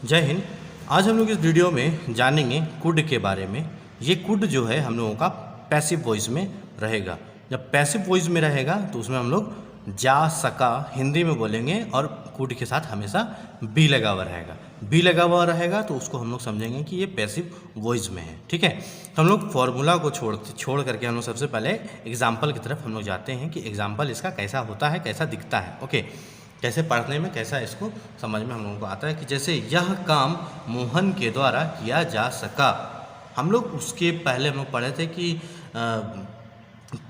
जय हिंद। आज हम लोग इस वीडियो में जानेंगे कुड के बारे में। ये कुड जो है हम लोगों का पैसिव वॉइस में रहेगा। जब पैसिव वॉइस में रहेगा तो उसमें हम लोग जा सका हिंदी में बोलेंगे और कुड के साथ हमेशा बी लगा हुआ रहेगा। बी लगा हुआ रहेगा तो उसको हम लोग समझेंगे कि ये पैसिव वॉइस में है। ठीक है, तो हम लोग फॉर्मूला को छोड़ करके हम लोग सबसे पहले एग्जाम्पल की तरफ हम लोग जाते हैं कि एग्जाम्पल इसका कैसा होता है, कैसा दिखता है। ओके, कैसे पढ़ने में कैसा इसको समझ में हम लोगों को आता है कि जैसे यह काम मोहन के द्वारा किया जा सका। हम लोग उसके पहले हम लोग पढ़े थे कि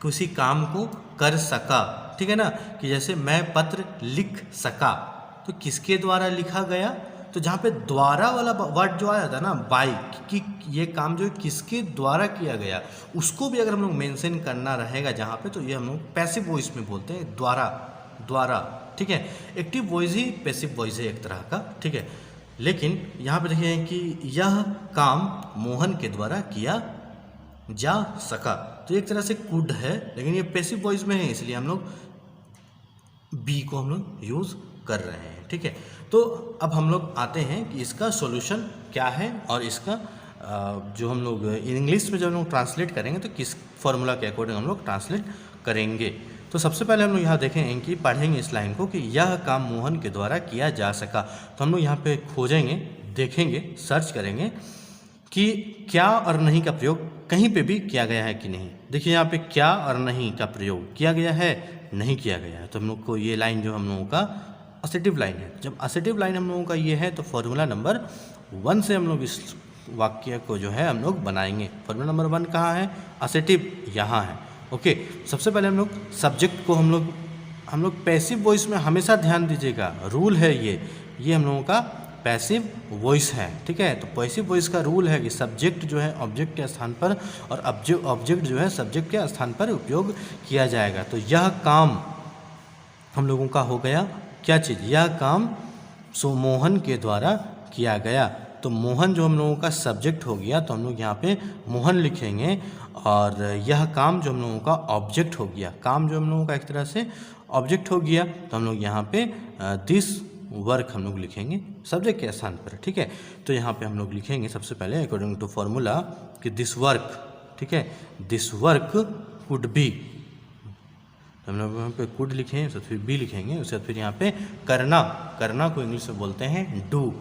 किसी काम को कर सका। ठीक है ना, कि जैसे मैं पत्र लिख सका तो किसके द्वारा लिखा गया, तो जहाँ पे द्वारा वाला वर्ड जो आया था ना बाई, कि ये काम जो है किसके द्वारा किया गया, उसको भी अगर हम लोग मेंशन करना रहेगा जहाँ पे, तो ये हम लोग पैसिव वॉइस में बोलते हैं द्वारा। ठीक है, एक्टिव वॉइस ही पैसिव वॉइस है एक तरह का। ठीक है, लेकिन यहाँ पे देखिए कि यह काम मोहन के द्वारा किया जा सका, तो एक तरह से कुड है, लेकिन ये पैसिव वॉइस में है, इसलिए हम लोग बी को हम लोग यूज़ कर रहे हैं। ठीक है, तो अब हम लोग आते हैं कि इसका सॉल्यूशन क्या है और इसका जो हम लोग इंग्लिश में जब हम लोग ट्रांसलेट करेंगे तो किस फॉर्मूला के अकॉर्डिंग हम लोग ट्रांसलेट करेंगे। तो सबसे पहले हम लोग यहाँ देखेंगे कि पढ़ेंगे इस लाइन को कि यह काम मोहन के द्वारा किया जा सका। तो हम लोग यहाँ पे खोजेंगे, देखेंगे, सर्च करेंगे कि क्या और नहीं का प्रयोग कहीं पे भी किया गया है कि नहीं। देखिए यहाँ पे क्या और नहीं का प्रयोग किया गया है, नहीं किया गया है। तो हम लोग को ये लाइन जो हम लोगों का असेटिव लाइन है। जब असेटिव लाइन हम लोगों का ये है तो फॉर्मूला नंबर 1 से हम लोग इस वाक्य को जो है हम लोग बनाएंगे। फॉर्मूला नंबर 1 कहाँ है, असेटिव यहाँ है। ओके, सबसे पहले हम लोग सब्जेक्ट को हम लोग पैसिव वॉइस में हमेशा ध्यान दीजिएगा, रूल है ये हम लोगों का पैसिव वॉइस है। ठीक है, तो पैसिव वॉइस का रूल है कि सब्जेक्ट जो है ऑब्जेक्ट के स्थान पर और ऑब्जेक्ट जो है सब्जेक्ट के स्थान पर उपयोग किया जाएगा। तो यह काम हम लोगों का हो गया क्या चीज़, यह काम मोहन के द्वारा किया गया। तो मोहन जो हम लोगों का सब्जेक्ट हो गया, तो हम लोग यहाँ पे मोहन लिखेंगे, और यह काम जो हम लोगों का ऑब्जेक्ट हो गया, काम जो हम लोगों का एक तरह से ऑब्जेक्ट हो गया, तो हम लोग यहाँ पे दिस वर्क हम लोग लिखेंगे सब्जेक्ट के स्थान पर। ठीक है, तो यहाँ पे हम लोग लिखेंगे सबसे पहले अकॉर्डिंग टू फॉर्मूला कि दिस वर्क। ठीक है, दिस वर्क कुड बी, हम लोग यहाँ पे कुड लिखेंगे, उसके फिर बी लिखेंगे, उसके बाद फिर यहाँ पे करना को इंग्लिश में बोलते हैं डू।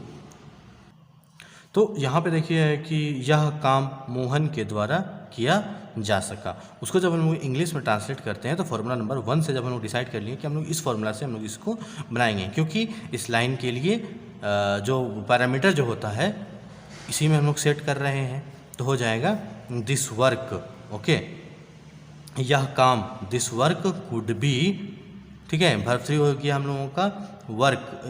तो यहाँ पे देखिए कि यह काम मोहन के द्वारा किया जा सका, उसको जब हम लोग इंग्लिश में ट्रांसलेट करते हैं तो फॉर्मूला नंबर 1 से जब हम लोग डिसाइड कर लिए कि हम लोग इस फॉर्मूला से हम लोग इसको बनाएंगे, क्योंकि इस लाइन के लिए जो पैरामीटर जो होता है इसी में हम लोग सेट कर रहे हैं, तो हो जाएगा दिस वर्क। ओके, यह काम दिस वर्क कुड बी। ठीक है, वर्ब 3 हो गया हम लोगों का वर्क,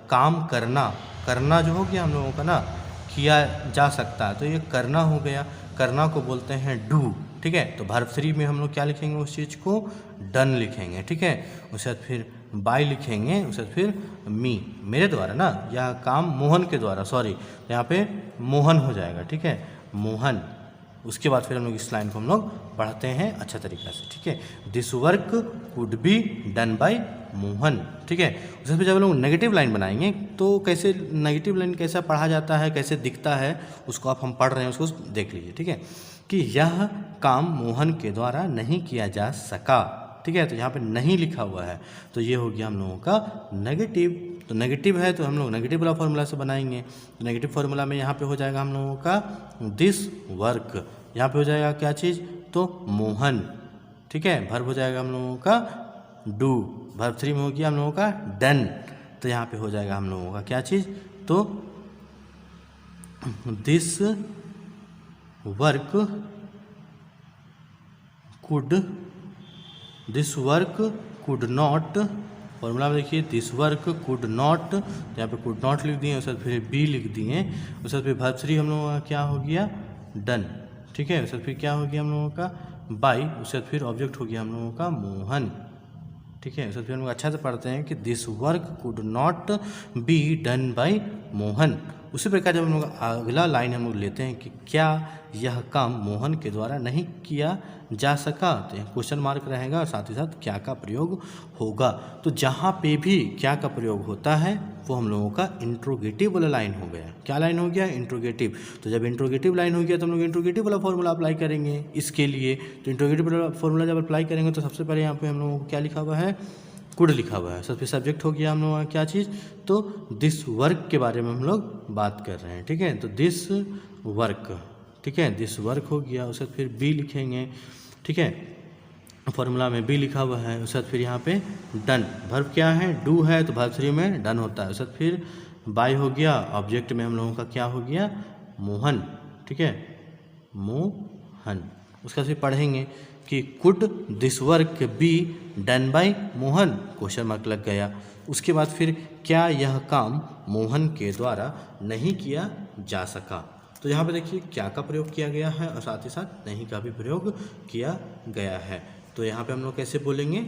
काम करना जो हो गया हम लोगों का ना, किया जा सकता है, तो ये करना हो गया, करना को बोलते हैं डू। ठीक है, तो वर्ब 3 में हम लोग क्या लिखेंगे, उस चीज़ को डन लिखेंगे। ठीक है, उसके बाद फिर बाय लिखेंगे, उसके बाद फिर मी, मेरे द्वारा ना, यह काम मोहन के द्वारा, सॉरी यहाँ पे मोहन हो जाएगा। ठीक है, मोहन। उसके बाद फिर हम लोग इस लाइन को हम लोग पढ़ते हैं अच्छा तरीक़ा से। ठीक है, this work could be done by Mohan. ठीक है, उसके बाद जब हम लोग नेगेटिव लाइन बनाएंगे तो कैसे नेगेटिव लाइन कैसा पढ़ा जाता है, कैसे दिखता है, उसको आप हम पढ़ रहे हैं उसको देख लीजिए। ठीक है, कि यह काम मोहन के द्वारा नहीं किया जा सका। ठीक है, तो यहाँ पे नहीं लिखा हुआ है, तो ये हो गया हम लोगों का नेगेटिव। तो नेगेटिव है तो हम लोग नेगेटिव वाला फॉर्मूला से बनाएंगे। तो नेगेटिव फार्मूला में यहाँ पे हो जाएगा हम लोगों का दिस वर्क, यहाँ पे हो जाएगा क्या चीज़, तो मोहन। ठीक है, वर्ब हो जाएगा हम लोगों का डू, वर्ब 3 में हो गया हम लोगों का डन, तो यहाँ पे हो जाएगा हम लोगों का क्या चीज़, तो this work could not, formula में देखिए दिस वर्क कुड नॉट, यहाँ पे कुड नॉट लिख दिए, उसके बाद फिर बी लिख दिए, उसके बाद फिर वर्ब 3 हम लोगों का क्या हो गया, डन। ठीक है, उसके बाद फिर क्या हो गया हम लोगों का बाई, उसके बाद फिर ऑब्जेक्ट हो गया हम लोगों का मोहन। ठीक है, उसके बाद फिर हम लोग अच्छा से पढ़ते हैं कि this work could not be done by Mohan. उसी प्रकार जब हम लोग अगला लाइन हम लोग लेते हैं कि क्या यह काम मोहन के द्वारा नहीं किया जा सका, तो यह क्वेश्चन मार्क रहेगा और साथ ही साथ क्या का प्रयोग होगा। तो जहाँ पे भी क्या का प्रयोग होता है वो हम लोगों का इंट्रोगेटिव वाला लाइन हो गया। क्या लाइन हो गया? इंट्रोगेटिव। तो जब इंट्रोगेटिव लाइन हो गया तो हम लोग इंट्रोगेटिव वाला फॉर्मूला अप्लाई करेंगे इसके लिए। तो इंट्रोगेटिव वाला फॉर्मूला जब अप्लाई करेंगे तो सबसे पहले यहाँ पे हम लोगों को क्या लिखा हुआ है? कुड लिखा हुआ है। सबसे सब्जेक्ट हो गया हम लोगों का क्या चीज़? तो दिस वर्क के बारे में हम लोग बात कर रहे हैं, ठीक है। तो दिस वर्क, ठीक है, दिस वर्क हो गया। उसके बाद फिर बी लिखेंगे, ठीक है, फॉर्मूला में बी लिखा हुआ है। उसके बाद फिर यहाँ पे डन, वर्ब क्या है? डू है, तो वर्ब 3 में डन होता है। उसके बाद फिर बाय हो गया, ऑब्जेक्ट में हम लोगों का क्या हो गया? मोहन, ठीक है, मोहन। उसके बाद फिर पढ़ेंगे कि could this work be done by Mohan? Question mark लग गया। उसके बाद फिर क्या यह काम मोहन के द्वारा नहीं किया जा सका? तो यहाँ पे देखिए क्या का प्रयोग किया गया है और साथ ही साथ नहीं का भी प्रयोग किया गया है। तो यहाँ पे हम लोग कैसे बोलेंगे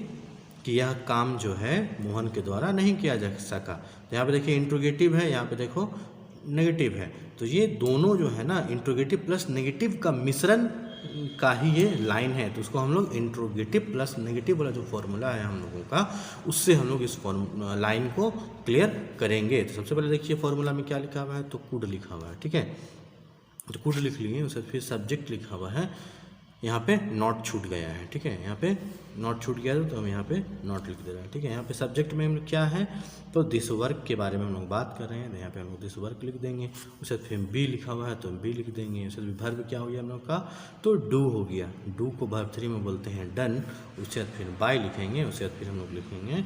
कि यह काम जो है मोहन के द्वारा नहीं किया जा सका? तो यहाँ पे देखिए इंट्रोगेटिव है, यहाँ पे देखो नेगेटिव है। तो ये दोनों जो है ना इंट्रोगेटिव प्लस नेगेटिव का मिश्रण का ही ये लाइन है। तो उसको हम लोग इंट्रोगेटिव प्लस नेगेटिव वाला जो फॉर्मूला है हम लोगों का, उससे हम लोग इस लाइन को क्लियर करेंगे। तो सबसे पहले देखिए फॉर्मूला में क्या लिखा हुआ है? तो कुड लिखा हुआ है, ठीक है, तो कुड लिख लिए। उसके फिर सब्जेक्ट लिखा हुआ है, यहाँ पे नॉट छूट गया है, ठीक है, यहाँ पे नॉट छूट गया तो हम यहाँ पे नॉट लिख दे रहे हैं, ठीक है। यहाँ पे सब्जेक्ट में हम क्या है? तो दिस वर्क के बारे में हम लोग बात कर रहे हैं, तो यहाँ पे हम लोग दिस वर्क लिख देंगे। उसके बाद फिर बी लिखा हुआ है तो हम बी लिख देंगे। उसके बाद वर्ब क्या हो गया हम लोग का? तो डू हो गया। डू को वर्ब 3 में बोलते हैं डन। उसके बाद फिर बाय लिखेंगे। उसके बाद फिर हम लोग लिखेंगे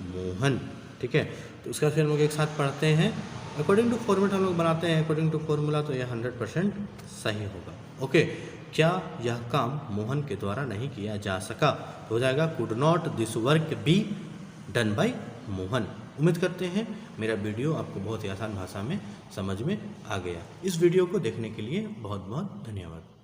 मोहन, ठीक है। तो उसके बाद फिर हम लोग एक साथ पढ़ते हैं, अकॉर्डिंग टू फॉर्मेट हम लोग बनाते हैं अकॉर्डिंग टू फॉर्मूला, तो यह 100% सही होगा। ओके, क्या यह काम मोहन के द्वारा नहीं किया जा सका? तो हो जाएगा could not this work be done by Mohan. उम्मीद करते हैं मेरा वीडियो आपको बहुत ही आसान भाषा में समझ में आ गया। इस वीडियो को देखने के लिए बहुत बहुत धन्यवाद।